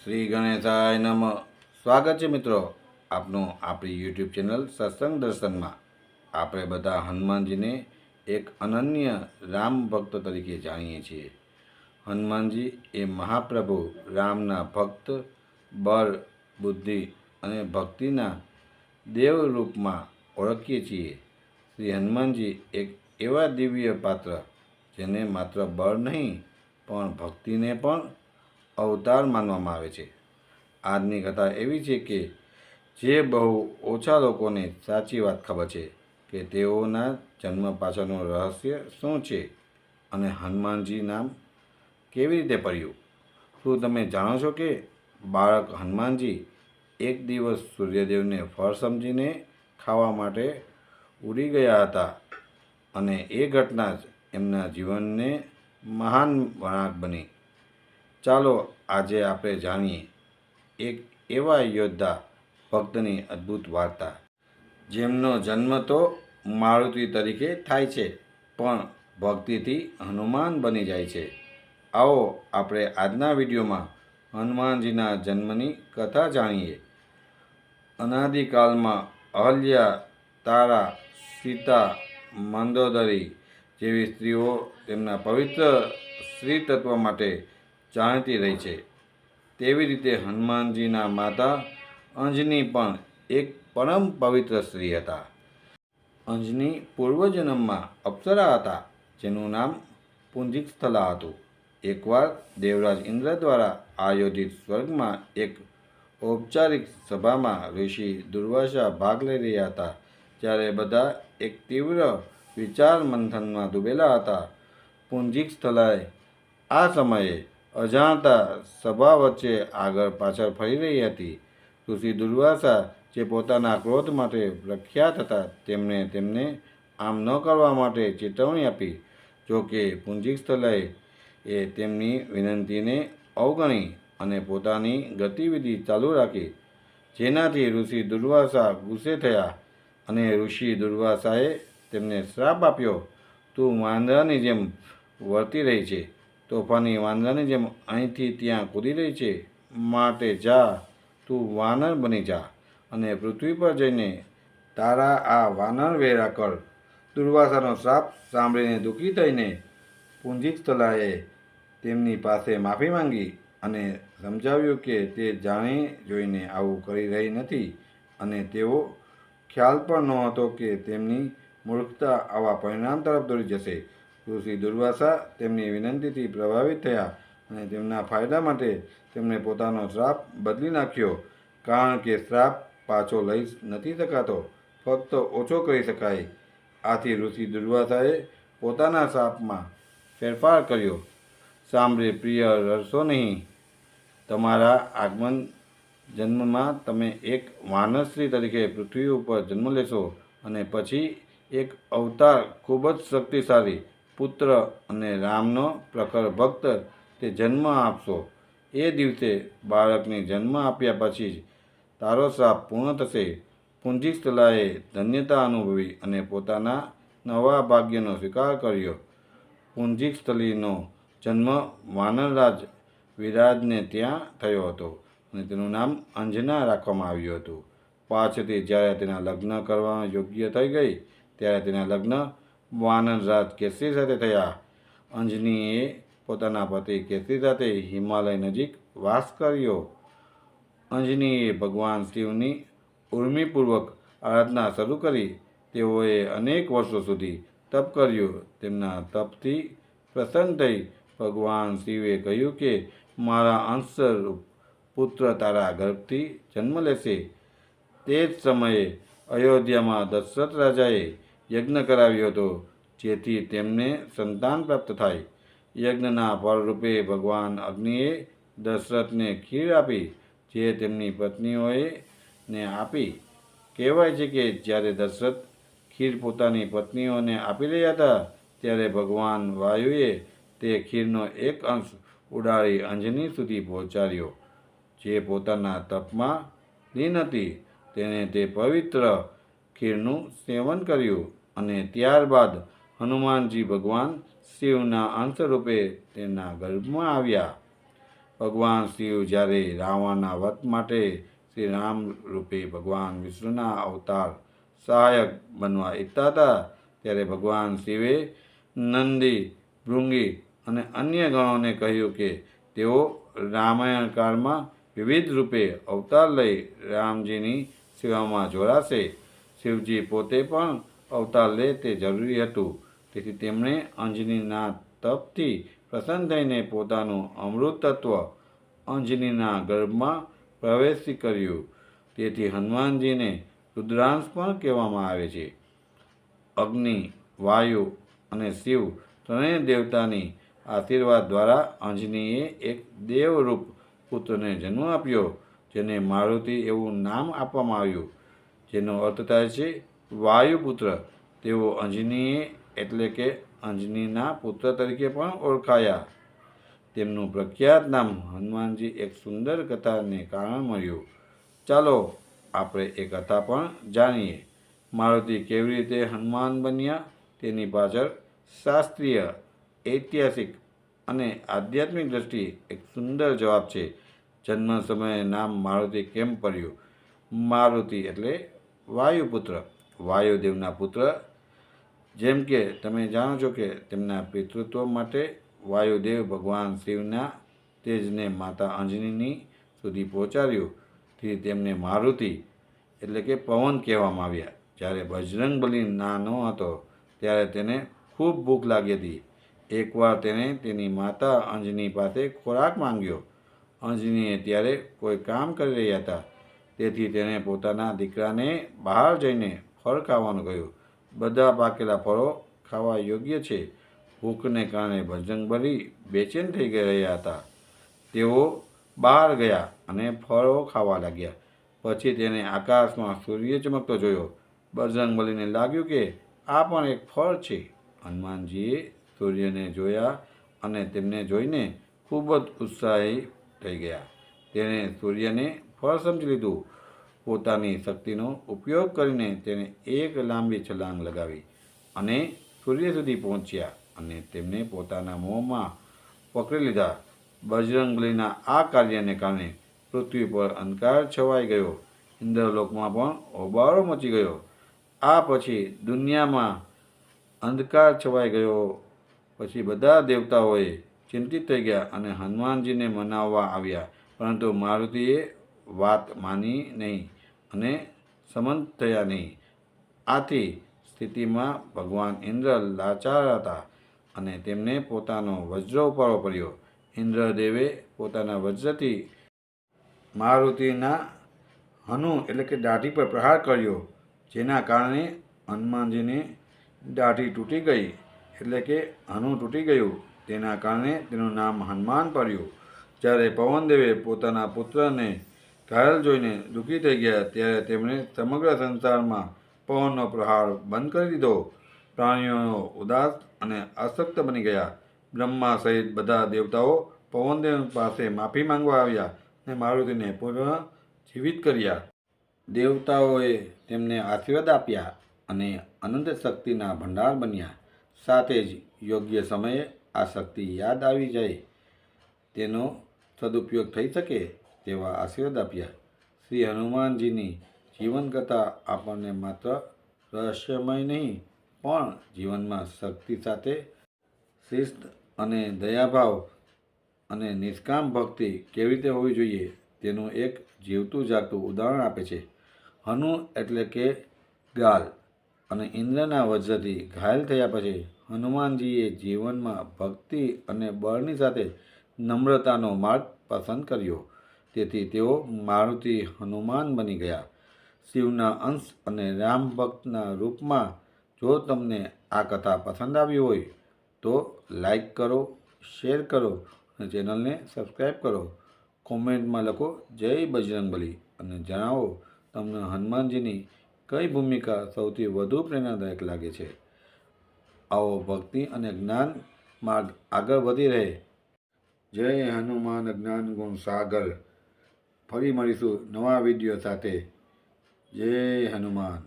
શ્રી ગણેશાય નમઃ. સ્વાગત છે મિત્રો આપનું આપણી યુટ્યુબ ચેનલ સત્સંગ દર્શનમાં. આપણે બધા હનુમાનજીને એક અનન્ય રામ ભક્ત તરીકે જાણીએ છીએ. હનુમાનજી એ મહાપ્રભુ રામના ભક્ત, બળ, બુદ્ધિ અને ભક્તિના દેવ રૂપમાં ઓળખીએ છીએ. શ્રી હનુમાનજી એક એવા દિવ્ય પાત્ર જેને માત્ર બળ નહીં પણ ભક્તિને પણ અવતાર માનવામાં આવે છે. આજની કથા એવી છે કે જે બહુ ઓછા લોકોને સાચી વાત ખબર છે કે તેઓના જન્મ પાછળનું રહસ્ય શું છે અને હનુમાનજી નામ કેવી રીતે પડ્યું. શું તમે જાણો છો કે બાળક હનુમાનજી એક દિવસ સૂર્યદેવને ફળ સમજીને ખાવા માટે ઉડી ગયા હતા અને એ ઘટના જ એમના જીવનને મહાન વળાંક બની. ચાલો આજે આપણે જાણીએ એક એવા યોદ્ધા ભક્તની અદ્ભુત વાર્તા જેમનો જન્મ તો મારુતિ તરીકે થાય છે પણ ભક્તિથી હનુમાન બની જાય છે. આવો આપણે આજના વિડીયોમાં હનુમાનજીના જન્મની કથા જાણીએ. અનાદિકાલમાં અહલ્યા, તારા, સીતા, મંદોદરી જેવી સ્ત્રીઓ તેમના પવિત્ર સ્ત્રી તત્વ માટે જાણીતી રહી છે. તેવી રીતે હનુમાનજીના માતા અંજની પણ એક પરમ પવિત્ર સ્ત્રી હતા. અંજની પૂર્વજન્મમાં અપ્સરા હતા જેનું નામ પુંજીકસ્થલા હતું. એકવાર દેવરાજ ઇન્દ્ર દ્વારા આયોજિત સ્વર્ગમાં એક ઔપચારિક સભામાં ઋષિ દુર્વાસા ભાગ લઈ રહ્યા હતા. જ્યારે બધા એક તીવ્ર વિચાર મંથનમાં ડૂબેલા હતા. પુંજીકસ્થલાએ આ સમયે અજાણતા સભા વચ્ચે આગળ પાછળ ફરી રહી હતી. ઋષિ દુર્વાસા જે પોતાના ક્રોધ માટે પ્રખ્યાત હતા તેમણે તેમને આમ ન કરવા માટે ચેતવણી આપી. જોકે પુંજીકસ્થલાએ તેમની વિનંતીને અવગણી અને પોતાની ગતિવિધિ ચાલુ રાખી, જેનાથી ઋષિ દુર્વાસા ગુસ્સે થયા અને ઋષિ દુર્વાસાએ તેમને શ્રાપ આપ્યો, તું વાંદરાની જેમ વર્તી રહી છે, તોફાની વાંદરાની જેમ અહીંથી ત્યાં કૂદી રહી છે, માટે જા, તું વાનર બની જા અને પૃથ્વી પર જઈને તારા આ વાનર વેરા કર. દુર્વાસાનો શ્રાપ સાંભળીને દુઃખી થઈને પુંજીકસ્થલાએ તેમની પાસે માફી માંગી અને સમજાવ્યું કે તે જાણી જોઈને આવું કરી રહી નથી અને તેઓ ખ્યાલ પણ નહોતો કે તેમની મૂર્ખતા આવા પરિણામ તરફ દોરી જશે. ઋષિ દુર્વાસા તેમની વિનંતીથી પ્રભાવિત થયા અને તેમના ફાયદા માટે તેમણે પોતાનો શ્રાપ બદલી નાખ્યો, કારણ કે શ્રાપ પાછો લઈ નથી શકાતો, ફક્ત ઓછો કરી શકાય. આથી ઋષિ દુર્વાસાએ પોતાના શ્રાપમાં ફેરફાર કર્યો. સાંભળે પ્રિય, રડશો નહીં. તમારા આગમન જન્મમાં તમે એક વાનર સ્ત્રી તરીકે પૃથ્વી ઉપર જન્મ લેશો અને પછી એક અવતાર ખૂબ જ શક્તિશાળી પુત્ર અને રામનો પ્રખર ભક્ત તે જન્મ આપશો. એ દિવસે બાળકને જન્મ આપ્યા પછી જ તારો શ્રાપ પૂર્ણ થશે. પુંજીકસ્થલાએ ધન્યતા અનુભવી અને પોતાના નવા ભાગ્યનો સ્વીકાર કર્યો. પુંજીકસ્થલીનો જન્મ વાનરરાજ વિરાજને ત્યાં થયો હતો અને તેનું નામ અંજના રાખવામાં આવ્યું હતું. પાછળથી જ્યારે તેના લગ્ન કરવા યોગ્ય થઈ ગઈ ત્યારે તેના લગ્ન વાનરરાજ કેસરી સાથે થયા. અંજનીએ પોતાના પતિ કેસરી સાથે હિમાલય નજીક વાસ કર્યો. અંજનીએ ભગવાન શિવની ઉર્મિપૂર્વક આરાધના શરૂ કરી. તેઓએ અનેક વર્ષો સુધી તપ કર્યું. તેમના તપથી પ્રસન્ન થઈ ભગવાન શિવે કહ્યું કે મારા અંશરૂપ પુત્ર તારા ગર્ભથી જન્મ લેશે. તે જ સમયે અયોધ્યામાં દશરથ રાજાએ યજ્ઞ કરાવ્યો હતો જેથી તેમને સંતાન પ્રાપ્ત થાય. યજ્ઞના ફળરૂપે ભગવાન અગ્નિએ દશરથને ખીર આપી જે તેમની પત્નીઓએ ને આપી. કહેવાય છે કે જ્યારે દશરથ ખીર પોતાની પત્નીઓને આપી રહ્યા હતા ત્યારે ભગવાન વાયુએ તે ખીરનો એક અંશ ઉડાડી અંજની સુધી પહોંચાડ્યો, જે પોતાના તપમાં લીન હતી. તેણે તે પવિત્ર ખીરનું સેવન કર્યું અને ત્યારબાદ હનુમાનજી ભગવાન શિવના અંશરૂપે તેના ગર્ભમાં આવ્યા. ભગવાન શિવ જ્યારે રાવણના વધ માટે શ્રી રામ રૂપે ભગવાન વિષ્ણુના અવતાર સહાયક બનવા ઈચ્છતા હતા, ત્યારે ભગવાન શિવે નંદી, ભૃંગી અને અન્ય ગણોને કહ્યું કે તેઓ રામાયણ કાળમાં વિવિધ રૂપે અવતાર લઈ રામજીની સેવામાં જોડાશે. શિવજી પોતે પણ અવતાર લે તે જરૂરી હતું. તેથી તેમણે અંજનીના તપથી પ્રસન્ન થઈને પોતાનું અમૃત તત્વ અંજનીના ગર્ભમાં પ્રવેશ કર્યું. તેથી હનુમાનજીને રુદ્રાંશ પણ કહેવામાં આવે છે. અગ્નિ, વાયુ અને શિવ ત્રણેય દેવતાની આશીર્વાદ દ્વારા અંજનીએ એક દેવરૂપ પુત્રને જન્મ આપ્યો, જેને મારુતિ એવું નામ આપવામાં આવ્યું, જેનો અર્થ થાય છે વાયુપુત્ર. તેઓ અંજનીએ એટલે કે અંજનીના પુત્ર તરીકે પણ ઓળખાયા. તેમનું પ્રખ્યાત નામ હનુમાનજી એક સુંદર કથાને કારણ મળ્યું. ચાલો આપણે એ કથા પણ જાણીએ. મારુતિ કેવી રીતે હનુમાન બન્યા તેની પાછળ શાસ્ત્રીય, ઐતિહાસિક અને આધ્યાત્મિક દ્રષ્ટિએ એક સુંદર જવાબ છે. જન્મ સમયે નામ મારુતિ કેમ પડ્યું? મારુતિ એટલે વાયુપુત્ર, વાયુદેવના પુત્ર. જેમ કે તમે જાણો છો કે તેમના પિતૃત્વ માટે વાયુદેવ ભગવાન શિવના તેજને માતા અંજનીની સુધી પહોંચાડ્યું. થી તેમને મારુતિ એટલે કે પવન કહેવામાં આવ્યા. જ્યારે બજરંગબલી નાનો હતો ત્યારે તેને ખૂબ ભૂખ લાગી હતી. એકવાર તેણે તેની માતા અંજની પાસે ખોરાક માંગ્યો. અંજનીએ ત્યારે કોઈ કામ કરી રહ્યા હતા, તેથી તેણે પોતાના દીકરાને બહાર જઈને ફળ ખાવાનું કહ્યું. બધા પાકેલા ફળો ખાવા યોગ્ય છે. ભૂખને કારણે બજરંગબલી બેચેન થઈ રહ્યા હતા. તેઓ બહાર ગયા અને ફળો ખાવા લાગ્યા. પછી તેને આકાશમાં સૂર્ય ચમકતો જોયો. બજરંગબલીને લાગ્યું કે આ પણ એક ફળ છે. હનુમાનજીએ સૂર્યને જોયા અને તેમને જોઈને ખૂબ જ ઉત્સાહી થઈ ગયા. તેણે સૂર્યને ફળ સમજી લીધું. પોતાની શક્તિનો ઉપયોગ કરીને તેણે એક લાંબી છલાંગ લગાવી અને સૂર્ય સુધી પહોંચ્યા અને તેમને પોતાના મોંમાં પકડી લીધા. બજરંગબલીના આ કાર્યને કારણે પૃથ્વી પર અંધકાર છવાઈ ગયો. ઇન્દ્રલોકમાં પણ હોબાળો મચી ગયો. આ પછી દુનિયામાં અંધકાર છવાઈ ગયો. પછી બધા દેવતાઓએ ચિંતિત થઈ ગયા અને હનુમાનજીને મનાવવા આવ્યા, પરંતુ મારુતિએ વાત માની નહીં અને સંમત થયા નહીં. આથી સ્થિતિમાં ભગવાન ઇન્દ્ર લાચાર હતા અને તેમને પોતાનો વજ્ર ઉપાડવો પડ્યો. ઇન્દ્રદેવે પોતાના વજ્રથી મારુતિના હનુ એટલે કે દાઢી પર પ્રહાર કર્યો, જેના કારણે હનુમાનજીની દાઢી તૂટી ગઈ એટલે કે હનુ તૂટી ગયું. તેના કારણે તેનું નામ હનુમાન પડ્યું. જ્યારે પવનદેવે પોતાના પુત્રને ઘાયલ જોઈને દુઃખી થઈ ગયા, ત્યારે તેમણે સમગ્ર સંસારમાં પવનનો પ્રહાર બંધ કરી દીધો. પ્રાણીઓ ઉદાસ અને અશક્ત બની ગયા. બ્રહ્મા સહિત બધા દેવતાઓ પવનદેવ પાસે માફી માંગવા આવ્યા અને મારુતિને પુનઃ જીવિત કર્યા. દેવતાઓએ તેમને આશીર્વાદ આપ્યા અને અનંત શક્તિના ભંડાર બન્યા. સાથે જ યોગ્ય સમયે આ શક્તિ યાદ આવી જાય, તેનો સદુપયોગ થઈ શકે તેવા આશીર્વાદ આપ્યા. શ્રી હનુમાનજીની જીવનકથા આપણને માત્ર રહસ્યમય નહીં, પણ જીવનમાં શક્તિ સાથે શિસ્ત અને દયાભાવ અને નિષ્કામ ભક્તિ કેવી રીતે હોવી જોઈએ તેનું એક જીવતું જાગતું ઉદાહરણ આપે છે. હનુ એટલે કે ગાલ અને ઇન્દ્રના વજ્રથી ઘાયલ થયા પછી હનુમાનજીએ જીવનમાં ભક્તિ અને બળની સાથે નમ્રતાનો માર્ગ પસંદ કર્યો. તેથી તેઓ મારુતિ હનુમાન બની ગયા, શિવના અંશ અને રામ ભક્તના રૂપમાં. જો તમને આ કથા પસંદ આવી હોય તો લાઈક કરો, શેર કરો અને ચેનલને સબસ્ક્રાઈબ કરો. કોમેન્ટમાં લખો જય બજરંગબલી અને જણાવો તમને હનુમાનજીની કઈ ભૂમિકા સૌથી વધુ પ્રેરણાદાયક લાગે છે. આવો ભક્તિ અને જ્ઞાન માર્ગ આગળ વધી રહે. જય હનુમાન જ્ઞાન ગુણ સાગર. ફરી મળીશું નવા વિડીયો સાથે. જય હનુમાન.